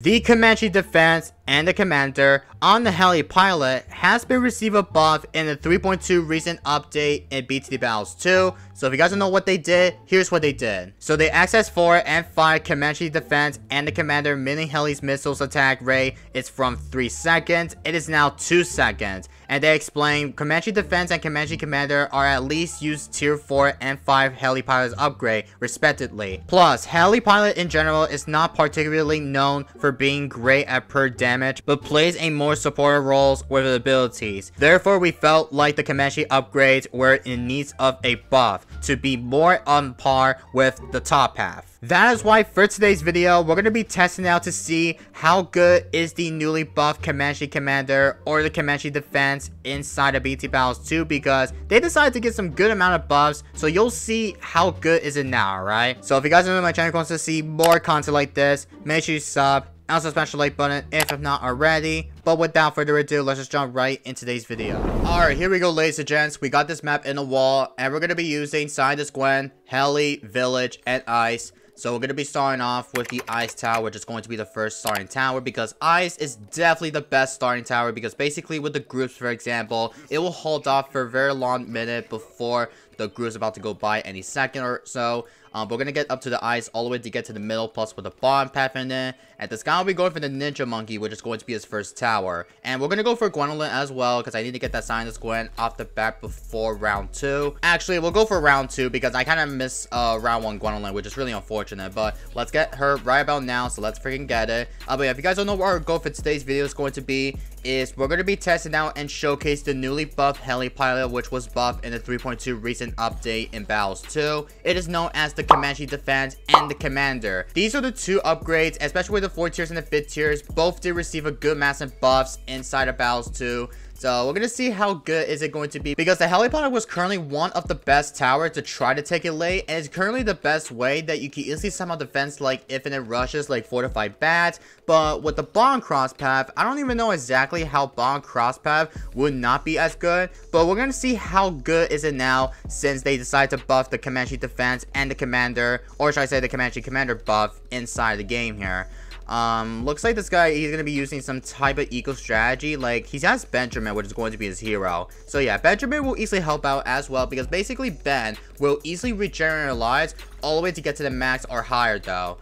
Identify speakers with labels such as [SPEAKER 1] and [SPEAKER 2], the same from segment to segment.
[SPEAKER 1] The Comanche defense and the commander on the heli pilot has been received a buff in the 3.2 recent update in BTD Battles 2. So if you guys don't know what they did, here's what they did. So they access 4 and 5 Comanche defense and the commander mini heli's missiles attack rate is from 3 seconds. It is now 2 seconds. And they explain Comanche defense and Comanche commander are at least used tier 4 and 5 heli pilots upgrade respectively. Plus, heli pilot in general is not particularly known for being great at per damage, but plays a more supportive roles with abilities. Therefore, we felt like the Comanche upgrades were in need of a buff to be more on par with the top half. That is why for today's video, we're going to be testing out to see how good is the newly buffed Comanche Commander or the Comanche Defense inside of BT Battles 2, because they decided to get some good amount of buffs, so you'll see how good is it now, alright? So if you guys are new to my channel and want to see more content like this, make sure you sub. Also smash the like button if not already. But without further ado, let's just jump right into today's video. Alright, here we go, ladies and gents. We got this map in the wall, and we're going to be using Scientist Gwen, Heli, Village, and Ice. So we're going to be starting off with the Ice Tower, which is going to be the first starting tower, because Ice is definitely the best starting tower, because basically with the groups, for example, it will hold off for a very long minute before the group is about to go by any second or so. We're going to get up to the ice all the way to get to the middle, plus with the bomb path in it. And this guy will be going for the Ninja Monkey, which is going to be his first tower. And we're going to go for Gwendolyn as well, because I need to get that Scientist Gwen off the bat before round 2. Actually, we'll go for round 2, because I kind of missed round 1 Gwendolyn, which is really unfortunate. But let's get her right about now, so let's freaking get it. But yeah, if you guys don't know what our goal for today's video is going to be, is we're going to be testing out and showcase the newly buffed heli pilot, which was buffed in the 3.2 recent update in Battles 2. It is known as the Comanche Defense and the Commander. These are the two upgrades, especially with the 4 tiers and the 5th tiers. Both did receive a good massive buffs inside of Battles 2. So we're going to see how good is it going to be, because the helipod was currently one of the best towers to try to take it late, and it's currently the best way that you can easily somehow defense like infinite rushes like fortified bats. But with the bomb cross path, I don't even know exactly how bomb cross path would not be as good, but we're going to see how good is it now since they decided to buff the Comanche defense and the commander, or should I say the Comanche commander buff inside the game here. Looks like this guy, he's going to be using some type of eco strategy. Like, he has Benjamin, which is going to be his hero. So yeah, Benjamin will easily help out as well, because basically Ben will easily regenerate lives all the way to get to the max or higher though.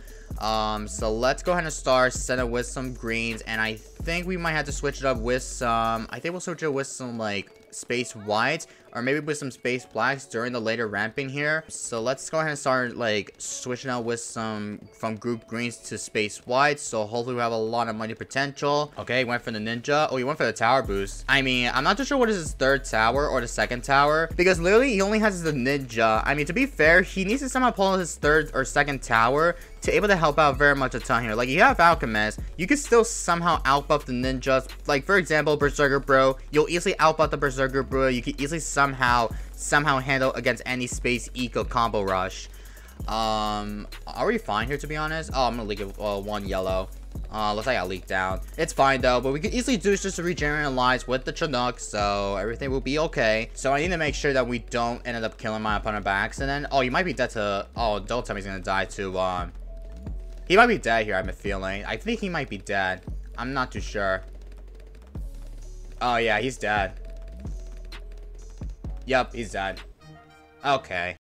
[SPEAKER 1] So let's go ahead and start setting with some greens, and I think we might have to switch it up with some, I think we'll switch it with some like space whites, or maybe with some space blacks during the later ramping here. So let's go ahead and start like switching out with some from group greens to space whites, so hopefully we have a lot of money potential. Okay, he went for the ninja. Oh, he went for the tower boost. I mean, I'm not too sure what is his 3rd tower or the 2nd tower, because literally he only has the ninja. I mean, to be fair, he needs to somehow pull his 3rd or 2nd tower to able to help out very much a ton here. Like, you have Alchemist, you can still somehow outbuff the ninjas. Like, for example, Berserker Bro, you'll easily outbuff the Berserker Bro. You can easily somehow handle against any space eco combo rush. Are we fine here, to be honest? Oh, I'm gonna leak it, 1 yellow. Looks like I leaked down. It's fine though, but we can easily do just to regenerate lives with the Chinook, so everything will be okay. So I need to make sure that we don't end up killing my opponent by accident. Oh, you might be dead to, oh, don't tell me he's gonna die to, he might be dead here, I have a feeling. I think he might be dead. I'm not too sure. Oh yeah, he's dead. Yep, he's dead. Okay.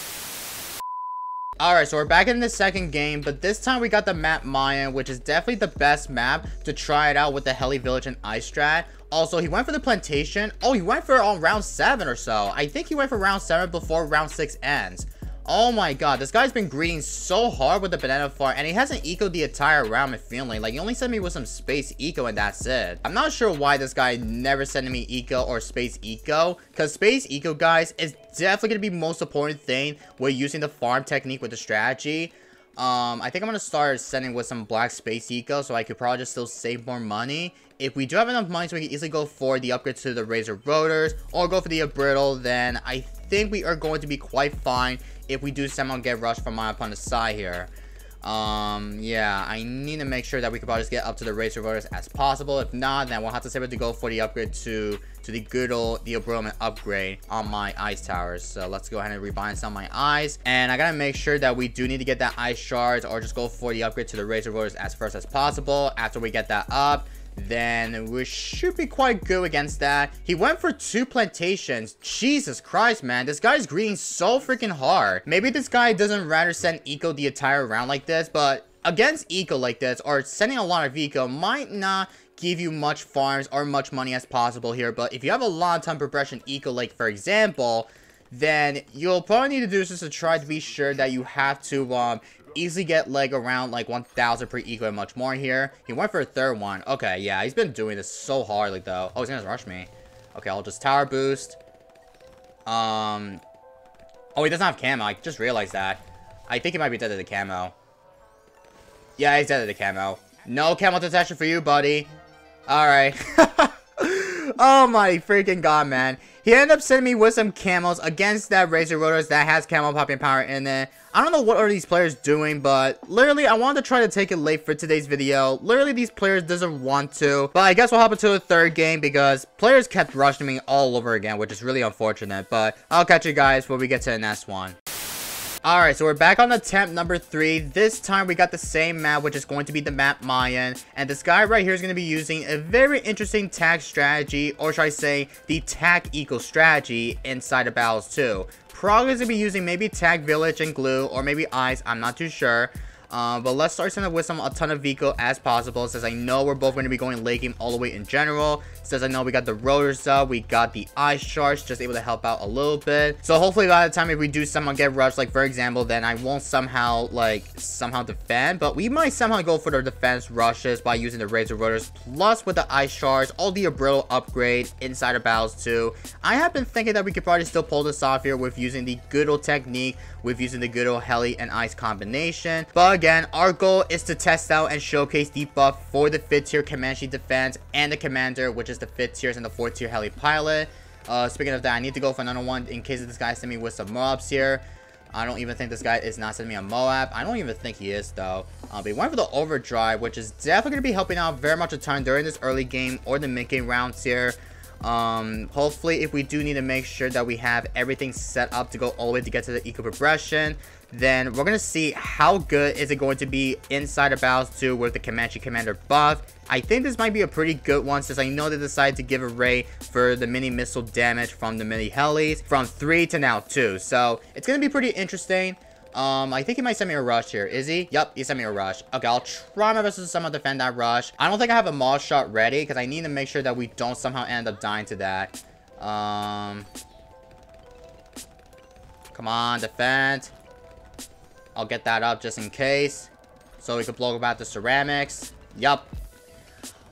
[SPEAKER 1] Alright, so we're back in the second game, but this time we got the map Mayan, which is definitely the best map to try it out with the Heli Village and Ice Strat. Also, he went for the plantation. Oh, he went for round 7 or so. I think he went for round 7 before round 6 ends. Oh my god, this guy's been greeting so hard with the banana farm, and he hasn't ecoed the entire round, I'm feeling. Like, he only sent me with some space eco and that's it. I'm not sure why this guy never sent me eco or space eco, because space eco, guys, is definitely going to be the most important thing with using the farm technique with the strategy. I think I'm going to start sending with some black space eco, so I could probably just still save more money. If we do have enough money, so we can easily go for the upgrade to the Razor Rotors, or go for the Brittle, then I think we are going to be quite fine if we do somehow get rushed from my opponent's side here. Yeah, I need to make sure that we can probably just get up to the racer voters as possible. If not, then we'll have to save it to go for the upgrade to the good old Theobromine upgrade on my ice towers. So let's go ahead and rebind some of my eyes. And I gotta make sure that we do need to get that ice shards, or just go for the upgrade to the racer voters as first as possible. After we get that up, then we should be quite good against that. He went for 2 plantations. Jesus Christ, man. This guy's greeting so freaking hard. Maybe this guy doesn't rather send eco the entire round like this, but against eco like this, or sending a lot of eco might not give you much farms or much money as possible here. But if you have a long time progression eco, like for example, then you'll probably need to do this to try to be sure that you have to easily get like around like 1,000 per eco and much more here. He went for a 3rd one. Okay, yeah, he's been doing this so hardly though. Oh, he's gonna rush me. Okay, I'll just tower boost. Oh, he doesn't have camo. I just realized that. I think he might be dead to the camo. Yeah, he's dead to the camo. No camo detection for you, buddy. Alright. Oh my freaking god, man. He ended up sending me with some camos against that Razor Rotors that has camo popping power in it. I don't know what are these players doing, but literally I wanted to try to take it late for today's video. Literally these players doesn't want to. But I guess we'll hop into the 3rd game because players kept rushing me all over again, which is really unfortunate. But I'll catch you guys when we get to the next one. Alright, so we're back on attempt number 3. This time we got the same map, which is going to be the map Mayan. And this guy right here is going to be using a very interesting tag strategy, or should I say, the tag eco strategy inside of battles too. Probably going to be using maybe tag village and glue, or maybe ice, I'm not too sure. But let's start sending with a ton of eco as possible, since I know we're both going to be going late game all the way in general. Since I know we got the rotors up, we got the ice shards, just able to help out a little bit. So hopefully by the time if we do somehow get rushed, like for example, then I won't somehow defend, but we might somehow go for the defense rushes by using the razor rotors, plus with the ice shards, all the Abril upgrade inside of battles too. I have been thinking that we could probably still pull this off here with using the good old technique, with using the good old heli and ice combination. But again, our goal is to test out and showcase the buff for the 5th tier Comanche defense and the commander, which is the 5th tiers and the 4th tier heli pilot. Speaking of that, I need to go for another one in case this guy sent me with some mobs here. I don't even think this guy is not sending me a Moab. I don't even think he is though. But he went for the overdrive, which is definitely going to be helping out very much a ton during this early game or the mid game rounds here. Hopefully if we do need to make sure that we have everything set up to go all the way to get to the eco progression, then we're gonna see how good is it going to be inside of battles 2 with the Comanche commander buff. I think this might be a pretty good one, since I know they decided to give a ray for the mini missile damage from the mini helis from 3 to now 2, so it's gonna be pretty interesting. I think he might send me a rush here. Is he? Yep, he sent me a rush. Okay, I'll try my best to somehow defend that rush. I don't think I have a maul shot ready, because I need to make sure that we don't somehow end up dying to that. Come on, defend. I'll get that up just in case, so we can blow about the ceramics. Yup.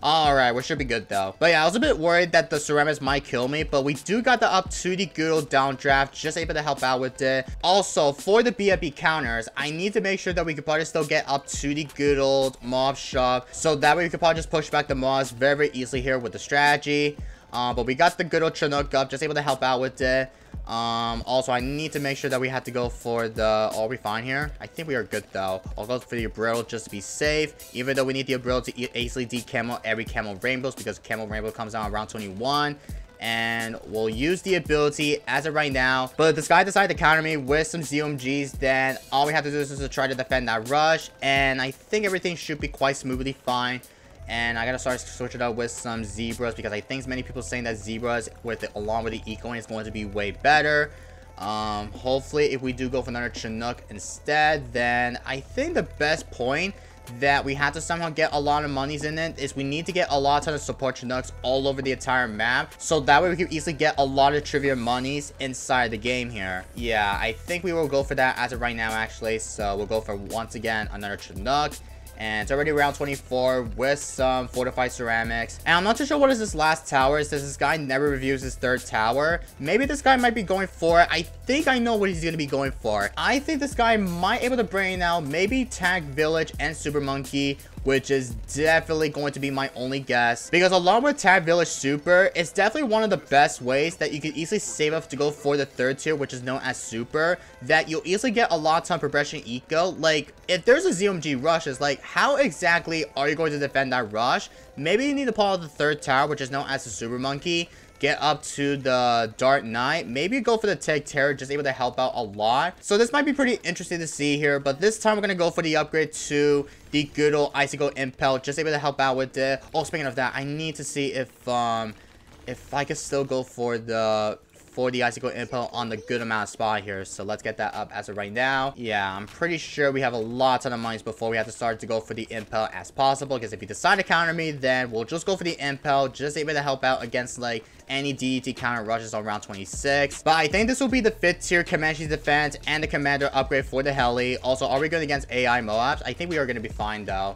[SPEAKER 1] Alright, we should be good though. But yeah, I was a bit worried that the ceramics might kill me, but we do got the up to the good old downdraft, just able to help out with it. Also, for the BFB counters, I need to make sure that we could probably still get up to the good old mob shop, so that way we could probably just push back the mobs very, very easily here with the strategy. But we got the good old Chinook up, just able to help out with it. Also, I need to make sure that we have to go for the... Are we fine here? I think we are good, though. I'll go for the Abril just to be safe. Even though we need the Abril to easily de-camo every camo rainbows, because camo rainbow comes down around 21. And we'll use the ability as of right now. But if this guy decided to counter me with some ZOMGs, then all we have to do is just to try to defend that rush. And I think everything should be quite smoothly fine. And I gotta start switching up with some zebras, because I think many people saying that zebras with it along with the ecoing is going to be way better. Hopefully if we do go for another Chinook instead, then I think the best point that we have to somehow get a lot of monies in it is we need to get a lot of support Chinooks all over the entire map, so that way we can easily get a lot of trivia monies inside the game here. Yeah, I think we will go for that as of right now actually. So we'll go for once again another Chinook. And it's already round 24 with some fortified ceramics. And I'm not too sure what is this last tower, since this guy never reviews his 3rd tower. Maybe this guy might be going for it. I think I know what he's going to be going for. I think this guy might able to bring out maybe tag village and super monkey which is definitely going to be my only guess. Because along with Tag Village Super, it's definitely one of the best ways that you can easily save up to go for the 3rd tier, which is known as Super, that you'll easily get a lot of ton progression eco. Like, if there's a ZMG rush, it's like, how exactly are you going to defend that rush? Maybe you need to pull out the 3rd tower, which is known as the Super Monkey. Get up to the Dark Knight. Maybe go for the Tech Terror, just able to help out a lot. So this might be pretty interesting to see here. But this time we're going to go for the upgrade to the good old Icicle Impel. Just able to help out with it. Oh, speaking of that, I need to see if I can still go for the Icicle Impel on the good amount of spot here. So let's get that up as of right now. Yeah, I'm pretty sure we have a lot of monies before we have to start to go for the Impel as possible. Because if you decide to counter me, then we'll just go for the Impel. Just able to help out against like any DDT counter rushes on round 26. But I think this will be the 5th tier Comanche defense and the commander upgrade for the heli. Also, are we going against AI Moabs? I think we are going to be fine though.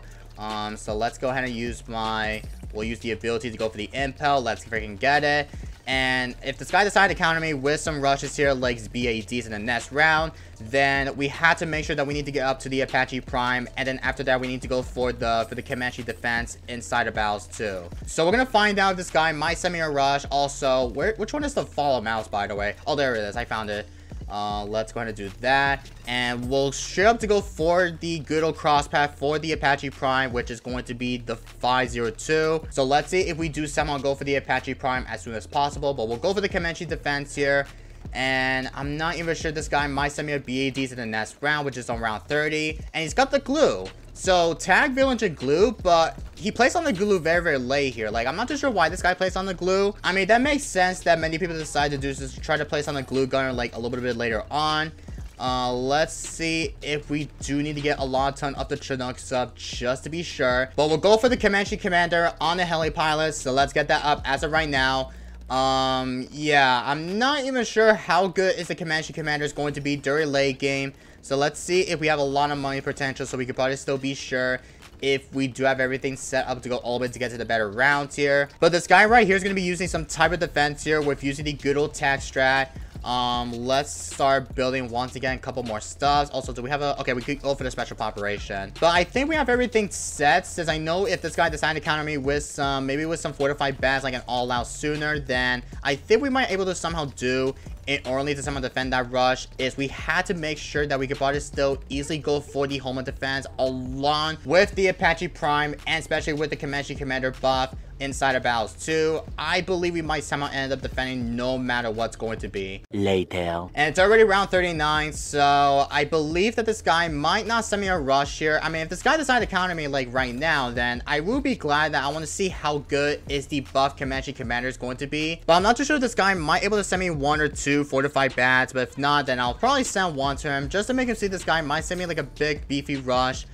[SPEAKER 1] So let's go ahead and use we'll use the ability to go for the Impel. Let's freaking get it. And if this guy decided to counter me with some rushes here, like BADs in the next round, then we had to make sure that we need to get up to the Apache Prime. And then after that, we need to go for the Comanche defense inside of battles too. So we're going to find out if this guy might send me a rush. Also, which one is the follow mouse, by the way? Oh, there it is. I found it. Let's go ahead and do that. And we'll straight up to go for the good old cross path for the Apache Prime, which is going to be the 502. So let's see if we do somehow go for the Apache Prime as soon as possible. But we'll go for the Comanche defense here. And I'm not even sure this guy might send me a BADs in the next round, which is on round 30. And he's got the glue. So Tag Village and glue, but he placed on the glue very, very late here. Like, I'm not too sure why this guy placed on the glue. I mean, that makes sense that many people decide to do is just try to place on the glue gunner like a little bit later on. Let's see if we do need to get a lot ton of the Chinook sub just to be sure. But we'll go for the Comanche commander on the heli pilot. So let's get that up as of right now. Yeah, I'm not even sure how good is the Comanche commander is going to be during late game. So let's see if we have a lot of money potential, so we could probably still be sure if we do have everything set up to go all the way to get to the better rounds here. But this guy right here is going to be using some type of defense here with using the good old tag strat. Let's start building once again a couple more stuffs. Also, do we have a... Okay, we could go for the special operation. But I think we have everything set, since I know if this guy decided to counter me with some... Maybe with some fortified bats, like an all-out sooner, then I think we might able to somehow do in order to somehow defend that rush, is we had to make sure that we could probably still easily go for the home of defense along with the Apache Prime, and especially with the Comanche commander buff inside of battles too. I believe we might somehow end up defending no matter what's going to be.
[SPEAKER 2] Later.
[SPEAKER 1] And it's already round 39, so I believe that this guy might not send me a rush here. I mean, if this guy decided to counter me like right now, then I will be glad that I want to see how good is the buff Comanche commander is going to be. But I'm not too sure if this guy might able to send me 1 or 2 fortified bats, but if not, then I'll probably send 1 to him just to make him see this guy might send me like a big beefy rush.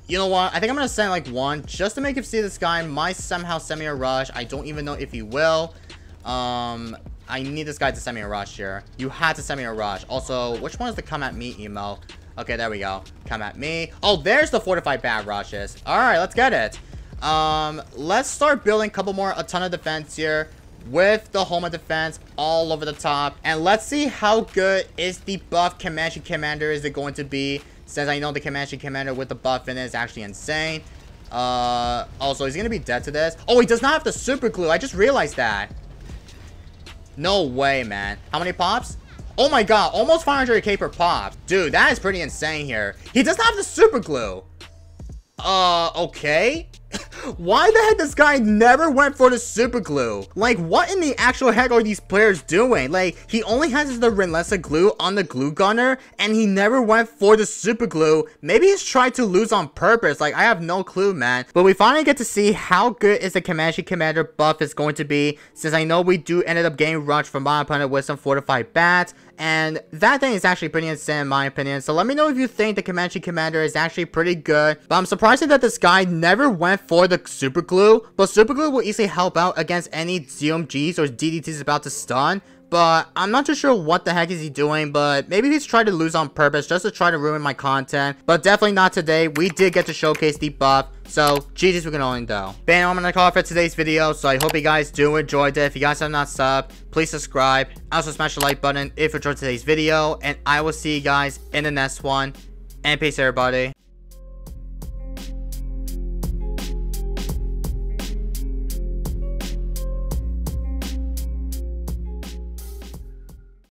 [SPEAKER 1] You know what? I think I'm going to send like 1 just to make him see this guy might somehow send me a rush. I don't even know if he will. I need this guy to send me a rush here. You had to send me a rush. Also, which one is the come at me emo? Okay, there we go. Come at me. Oh, there's the fortified bat rushes. All right, let's get it. Let's start building a ton of defense here with the home of defense all over the top. And let's see how good is the buff Comanche commander is it going to be. Since I know the Comanche commander with the buff in it is actually insane. Also, he's gonna be dead to this. Oh, he does not have the super glue. I just realized that. No way, man. How many pops? Oh my god, almost 500k per pop. Dude, that is pretty insane here. He does not have the super glue. Okay. Why the heck this guy never went for the super glue? Like, what in the actual heck are these players doing? Like, he only has the relentless glue on the glue gunner, and he never went for the super glue. Maybe he's tried to lose on purpose. Like, I have no clue, man. But we finally get to see how good is the Comanche commander buff is going to be, since I know we do ended up getting rushed from my opponent with some fortified bats. And that thing is actually pretty insane in my opinion. So let me know if you think the Comanche commander is actually pretty good. But I'm surprised that this guy never went for the super glue. But super glue will easily help out against any ZMGs or DDTs about to stun. But I'm not too sure what the heck is he doing, but maybe he's trying to lose on purpose just to try to ruin my content. But definitely not today. We did get to showcase the buff, so GG's we can only do. Bam, I'm gonna call it for today's video, so I hope you guys do enjoyed it. If you guys have not subbed, please subscribe. Also smash the like button if you enjoyed today's video, and I will see you guys in the next one. And peace everybody.